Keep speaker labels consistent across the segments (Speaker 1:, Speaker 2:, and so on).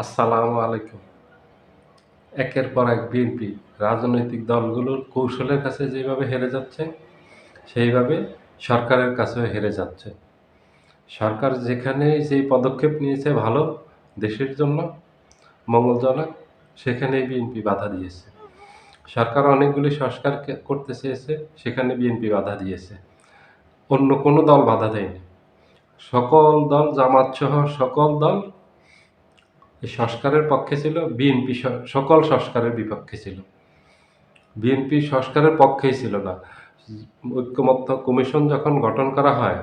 Speaker 1: আসসালামু আলাইকুম। একের পর এক বিএনপি রাজনৈতিক দলগুলোর কৌশলের কাছে যেভাবে হেরে যাচ্ছে, সেইভাবে সরকারের কাছেও হেরে যাচ্ছে। সরকার যেখানে যেই পদক্ষেপ নিয়েছে ভালো, দেশের জন্য মঙ্গলজনক, সেখানেই বিএনপি বাধা দিয়েছে। সরকার অনেকগুলি সংস্কার করতে চেয়েছে, সেখানে বিএনপি বাধা দিয়েছে। অন্য কোনো দল বাধা দেয়নি। সকল দল, জামাতসহ সকল দল এই সংস্কারের পক্ষে ছিল, বিএনপি সকল সংস্কারের বিপক্ষে ছিল। বিএনপি সংস্কারের পক্ষেই ছিল না। ঐক্যমত্য কমিশন যখন গঠন করা হয়,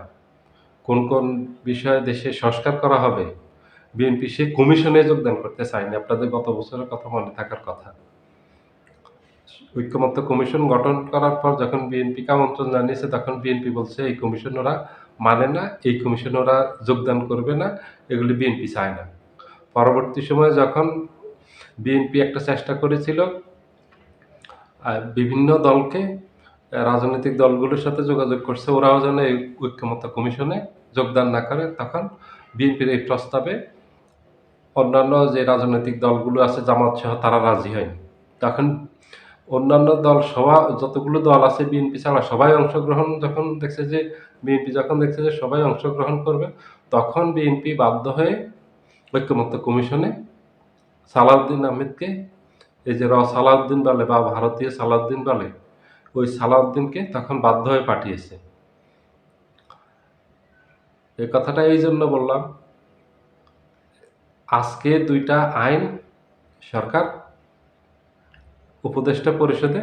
Speaker 1: কোন কোন বিষয়ে দেশে সংস্কার করা হবে, বিএনপি সেই কমিশনে যোগদান করতে চায়নি। আপনাদের গত বছরের কথা মনে থাকার কথা। ঐক্যমত্য কমিশন গঠন করার পর যখন বিএনপিকে আমন্ত্রণ জানিয়েছে, তখন বিএনপি বলছে এই কমিশন ওরা মানে না, এই কমিশনে ওরা যোগদান করবে না, এগুলি বিএনপি চায় না। পরবর্তী সময়ে যখন বিএনপি একটা চেষ্টা করেছিল বিভিন্ন দলকে, রাজনৈতিক দলগুলোর সাথে যোগাযোগ করছে ওরাও যেন এই ঐক্যমত্য কমিশনে যোগদান না করে, তখন বিএনপির এই প্রস্তাবে অন্যান্য যে রাজনৈতিক দলগুলো আছে জামাত সহ তারা রাজি হয়নি। তখন অন্যান্য দল যতগুলো দল আছে বিএনপি ছাড়া সবাই অংশগ্রহণ যখন দেখছে যে বিএনপি যখন দেখছে যে সবাই অংশগ্রহণ করবে, তখন বিএনপি বাধ্য হয়ে ঐক্যমত্য কমিশনে সালাউদ্দিন আহমেদকে, এই যে সালাউদ্দিন বলে বা ভারতীয় সালাউদ্দিন বলে, ওই সালাউদ্দিনকে তখন বাধ্য হয়ে পাঠিয়েছে। এই কথাটা এই জন্য বললাম, আজকে দুইটা আইন সরকার উপদেষ্টা পরিষদে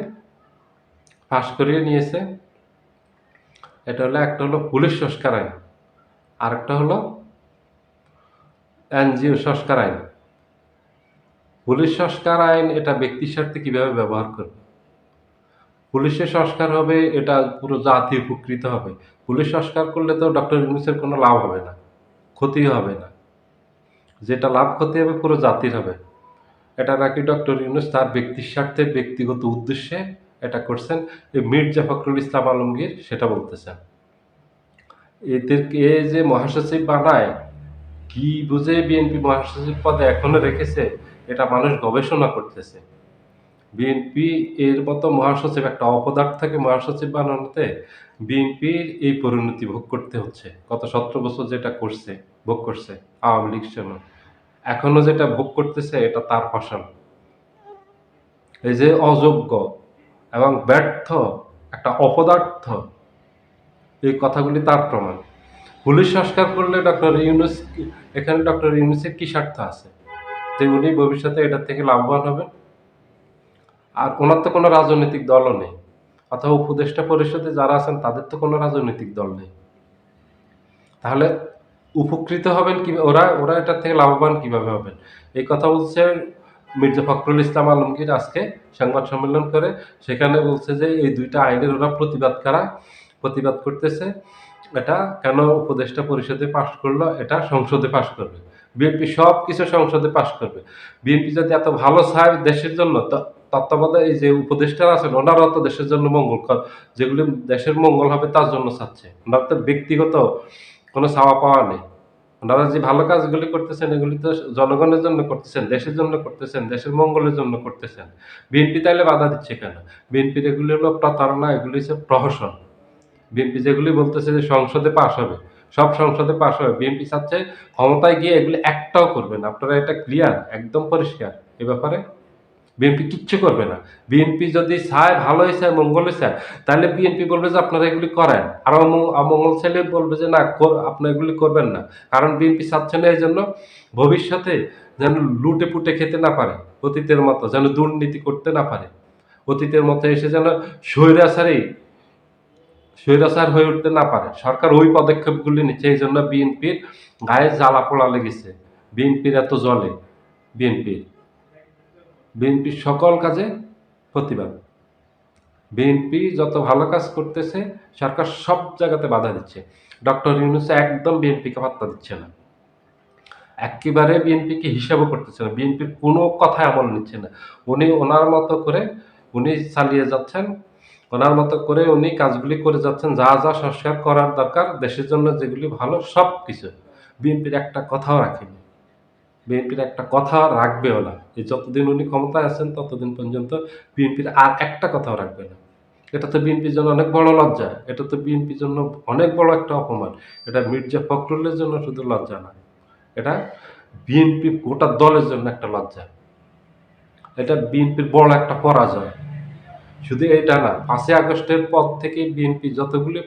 Speaker 1: পাশ করিয়ে নিয়েছে। এটা হলো, একটা হলো পুলিশ সংস্কার আইন, আরেকটা হলো এনজিও সংস্কার আইন। পুলিশ সংস্কার আইন এটা ব্যক্তির স্বার্থে কিভাবে ব্যবহার করবে। পুলিশের সংস্কার হবে, এটা পুরো জাতি উপকৃত হবে। পুলিশ সংস্কার করলে তো ডক্টর ইউনূসের কোনো লাভ হবে না, ক্ষতি হবে না। যেটা লাভ ক্ষতি হবে পুরো জাতির হবে। এটা নাকি ডক্টর ইউনূস তার ব্যক্তির স্বার্থে, ব্যক্তিগত উদ্দেশ্যে এটা করছেন, এই মির্জা ফখরুল ইসলাম আলমগীর সেটা বলতেছেন। এদেরকে যে মহাসচিব বানায়, কি বুঝে বিএনপি মহাসচিব পদে এখনো রেখেছে, এটা মানুষ গবেষণা করতেছে। বিএনপি এর মতো মহাসচিব, একটা অপদার্থকে মহাসচিব বানানোতে বিএনপির এই পরিণতি ভোগ করতে হচ্ছে। গত 17 বছর যেটা করছে, ভোগ করছে আওয়ামী লীগ সময়, এখনো যেটা ভোগ করতেছে, এটা তার ফসল। এই যে অযোগ্য এবং ব্যর্থ একটা অপদার্থ, এই কথাগুলি তার প্রমাণ। পুলিশ সংস্কার করলে ডক্টর ইউনূস, এখানে ডক্টর ইউনূসের কি স্বার্থ আছে যে উনি ভবিষ্যতে এটার থেকে লাভবান হবেন? আর ওনার তো কোনো রাজনৈতিক দলও নেই, অথবা উপদেষ্টা পরিষদে যারা আছেন তাদের তো কোনো রাজনৈতিক দল নেই। তাহলে উপকৃত হবেন কি ওরা? ওরা এটার থেকে লাভবান কিভাবে হবেন? এই কথা বলছে মির্জা ফখরুল ইসলাম আলমগীর আজকে সংবাদ সম্মেলন করে। সেখানে বলছে যে এই দুইটা আইনের ওরা প্রতিবাদ করতেছে। এটা কেন উপদেষ্টা পরিষদে পাশ করলো, এটা সংসদে পাশ করবে। বিএনপি সবকিছু সংসদে পাশ করবে। বিএনপি যদি এত ভালো চায় দেশের জন্য, তত্ত্বাবধায়ক এই যে উপদেষ্টারা আছেন ওনারাও তো দেশের জন্য যেগুলি দেশের মঙ্গল হবে তার জন্য চাচ্ছে। ওনার তো ব্যক্তিগত কোনো চাওয়া পাওয়া নেই। ওনারা যে ভালো কাজগুলি করতেছেন এগুলি তো জনগণের জন্য করতেছেন, দেশের জন্য করতেছেন, দেশের মঙ্গলের জন্য করতেছেন। বিএনপি তাইলে বাধা দিচ্ছে কেন? বিএনপির এগুলি হলো প্রতারণা, এগুলি হচ্ছে প্রহসন। বিএনপি যেগুলি বলতেছে যে সংসদে পাশ হবে, সব সংসদে পাশ হবে, বিএনপি চাচ্ছে ক্ষমতায় গিয়ে এগুলি একটাও করবে না। আপনারা এটা ক্লিয়ার, একদম পরিষ্কার এ ব্যাপারে? বিএনপি কিচ্ছু করবে না। বিএনপি যদি চায়, ভালোই চায়, মঙ্গলই চায়, তাহলে বিএনপি বলবে যে আপনারা এগুলি করেন, আর অমঙ্গল চাইলে বলবে যে না, আপনারা এগুলি করবেন না। কারণ বিএনপি চাচ্ছে না এই জন্য ভবিষ্যতে যেন লুটে পুটে খেতে না পারে, অতীতের মতো যেন দুর্নীতি করতে না পারে, অতীতের মতো এসে যেন স্বৈরাচার হয়ে উঠতে না পারে। সরকার ওই পদক্ষেপগুলি নিচ্ছে। এই জন্য বিএনপির গায়ে জ্বালা পোড়া লেগেছে, বিএনপির এত জ্বলে। বিএনপির বিএনপির সকল কাজে প্রতিবাদ। বিএনপি যত ভালো কাজ করতেছে সরকার সব জায়গাতে বাধা দিচ্ছে। ডক্টর ইউনূস একদম বিএনপিকে পাত্তা দিচ্ছে না, একেবারে বিএনপিকে হিসাবও করতেছে না, বিএনপির কোনো কথা আমল নিচ্ছে না। উনি ওনার মতো করে উনি চালিয়ে যাচ্ছেন, ওনার মতো করে উনি কাজগুলি করে যাচ্ছেন, যা যা সংস্কার করার দরকার দেশের জন্য, যেগুলি ভালো সব কিছু বিএনপির একটা কথাও রাখেনি। বিএনপির একটা কথা রাখবেও না। এই যতদিন উনি ক্ষমতায় আছেন ততদিন পর্যন্ত বিএনপির আর একটা কথাও রাখবে না। এটা তো বিএনপির জন্য অনেক বড় লজ্জা। এটা তো বিএনপির জন্য অনেক বড় একটা অপমান। এটা মির্জা ফখরুলের জন্য শুধু লজ্জা না। এটা বিএনপি গোটা দলের জন্য একটা লজ্জা। এটা বিএনপির বড় একটা পরাজয়। শুধু এটা না, ৫ই আগস্টের পর থেকে বিএনপি যতগুলি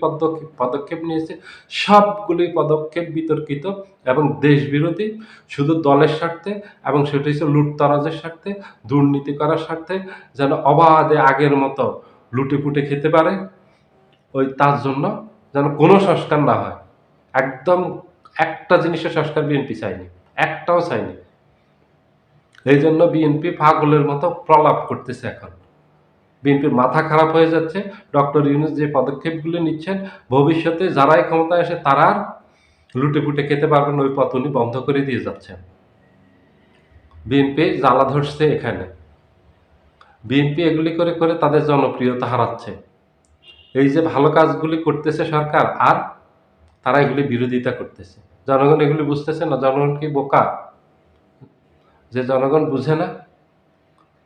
Speaker 1: পদক্ষেপ নিয়েছে, সবগুলি পদক্ষেপ বিতর্কিত এবং দেশবিরোধী, শুধু দলের স্বার্থে, এবং সেটা হচ্ছে লুটতরাজের স্বার্থে, দুর্নীতি করার স্বার্থে, যেন অবাধে আগের মতো লুটেপুটে খেতে পারে, তার জন্য যেন কোনো সংস্কার না হয়। একদম একটা জিনিসের সংস্কার বিএনপি চায়নি, একটাও চায়নি। এই জন্য বিএনপি পাগলের মতো প্রলাপ করতেছে এখন। বিএনপির মাথা খারাপ হয়ে যাচ্ছে। ডক্টর ইউনূস যে পদক্ষেপগুলো নিচ্ছেন, ভবিষ্যতে যারাই ক্ষমতায় আসে তারা আর লুটেপুটে খেতে পারবেন, ওই পথ উনি বন্ধ করে দিয়ে যাচ্ছেন। বিএনপি জ্বালা ধরছে এখানে। বিএনপি এগুলি করে করে তাদের জনপ্রিয়তা হারাচ্ছে। এই যে ভালো কাজগুলি করতেছে সরকার, আর তারা এগুলি বিরোধিতা করতেছে। জনগণ এগুলি বুঝতেছে না। জনগণ কি বোকা যে জনগণ বুঝে না?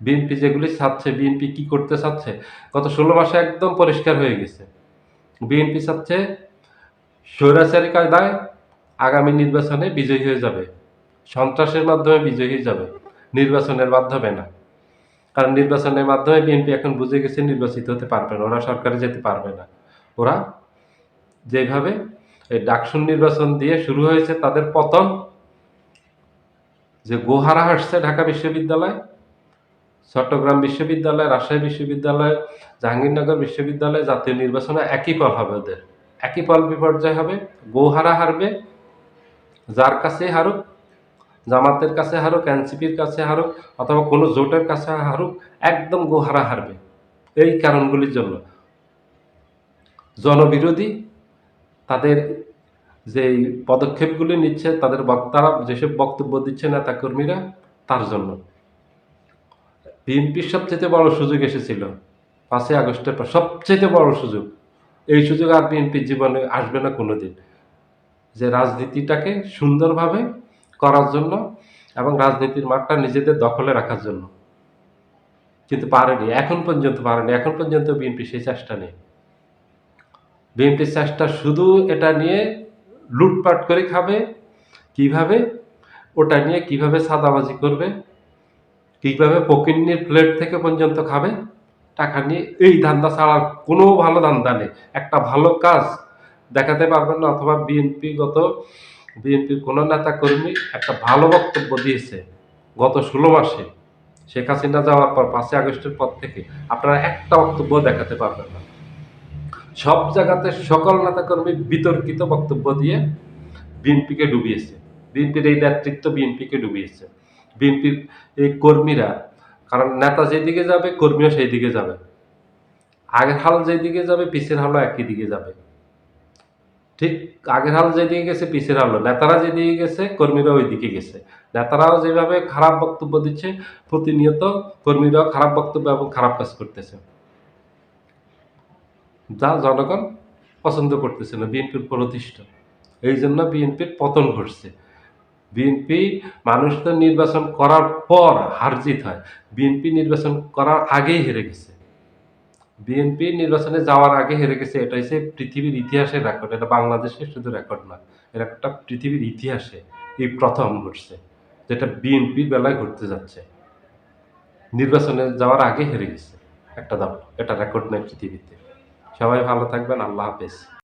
Speaker 1: বিএনপি যেগুলি চাচ্ছে, বিএনপি কি করতে চাচ্ছে, গত ১৬ মাসে একদম পরিষ্কার হয়ে গেছে। বিএনপি চাচ্ছে স্বৈরাচারী কায়দায় আগামী নির্বাচনে বিজয়ী হয়ে যাবে, সন্ত্রাসের মাধ্যমে বিজয়ী হয়ে যাবে, নির্বাচনের মাধ্যমে না। কারণ নির্বাচনের মাধ্যমে বিএনপি এখন বুঝে গেছে নির্বাচিত হতে পারবে না, ওরা সরকারে যেতে পারবে না। ওরা যেভাবে এই ডাকসুর নির্বাচন দিয়ে শুরু হয়েছে তাদের পতন, যে গোহারা হাসছে ঢাকা বিশ্ববিদ্যালয়, চট্টগ্রাম বিশ্ববিদ্যালয়, রাজশাহী বিশ্ববিদ্যালয়, জাহাঙ্গীরনগর বিশ্ববিদ্যালয়, জাতীয় নির্বাচনে একই ফল হবে ওদের। একই ফল বিপর্যয় হবে। গোহারা হারবে, যার কাছে হারুক, জামাতের কাছে হারুক, এনসিপির কাছে হারুক, অথবা কোনো জোটের কাছে হারুক, একদম গোহারা হারবে। এই কারণগুলির জন্য জনবিরোধী তাদের যেই পদক্ষেপগুলি নিচ্ছে, তাদের বক্তারা যেসব বক্তব্য দিচ্ছে নেতাকর্মীরা, তার জন্য বিএনপির সবচেয়ে বড় সুযোগ এসেছিল ৫ই আগস্টের পর, সবচেয়ে বড় সুযোগ। এই সুযোগ আর বিএনপির জীবনে আসবে না কোনোদিন, যে রাজনীতিটাকে সুন্দরভাবে করার জন্য এবং রাজনীতির মাঠটা নিজেদের দখলে রাখার জন্য। কিন্তু পারেনি, এখন পর্যন্ত পারেনি। এখন পর্যন্ত বিএনপি সেই চেষ্টা নেই। বিএনপির চেষ্টা শুধু এটা নিয়ে লুটপাট করে খাবে, কিভাবে ওটা নিয়ে কিভাবে চাঁদাবাজি করবে, কিভাবে ফকিন্নির প্লেট থেকে পর্যন্ত খাবে টাকা নিয়ে, এই ধান্দা ছাড়া আর কোনো ভালো ধান্দা নেই। একটা ভালো কাজ দেখাতে পারবেন না। অথবা বিএনপির কোনো নেতা কর্মী একটা ভালো বক্তব্য দিয়েছে গত ১৬ মাসে, শেখ হাসিনা যাওয়ার পর ৫ই আগস্টের পর থেকে আপনারা একটা বক্তব্য দেখাতে পারবেন না। সব জায়গাতে সকল নেতাকর্মী বিতর্কিত বক্তব্য দিয়ে বিএনপিকে ডুবিয়েছে। বিএনপির এই নেতৃত্ব বিএনপিকে ডুবিয়েছে। বিএনপির এই কর্মীরা, কারণ নেতা যেদিকে যাবে কর্মীও সেই দিকে যাবে। আগের হাল যেদিকে যাবে পিছের হালও একই দিকে যাবে। ঠিক আগের হাল যেদিকে গেছে পিছের হালও, নেতারা যেদিকে গেছে কর্মীরা ওই দিকে গেছে। নেতারাও যেভাবে খারাপ বক্তব্য দিচ্ছে, প্রতিনিয়ত কর্মীরাও খারাপ বক্তব্য এবং খারাপ কাজ করতেছে, যা জনগণ পছন্দ করতেছে না, বিএনপির প্রতিষ্ঠা। এই জন্য বিএনপির পতন ঘটছে। বিএনপি, মানুষ তো নির্বাচন করার পর হার জিত হয়, বিএনপি নির্বাচন করার আগেই হেরে গেছে। বিএনপি নির্বাচনে যাওয়ার আগে হেরে গেছে, এটা হচ্ছে পৃথিবীর ইতিহাসের রেকর্ড। এটা বাংলাদেশের শুধু রেকর্ড না, এর একটা পৃথিবীর ইতিহাসে এই প্রথম ঘটছে, যেটা বিএনপির বেলায় ঘটতে যাচ্ছে। নির্বাচনে যাওয়ার আগে হেরে গেছে একটা দল, এটা রেকর্ড নেই পৃথিবীতে। সবাই ভালো থাকবেন, আল্লাহ হাফেজ।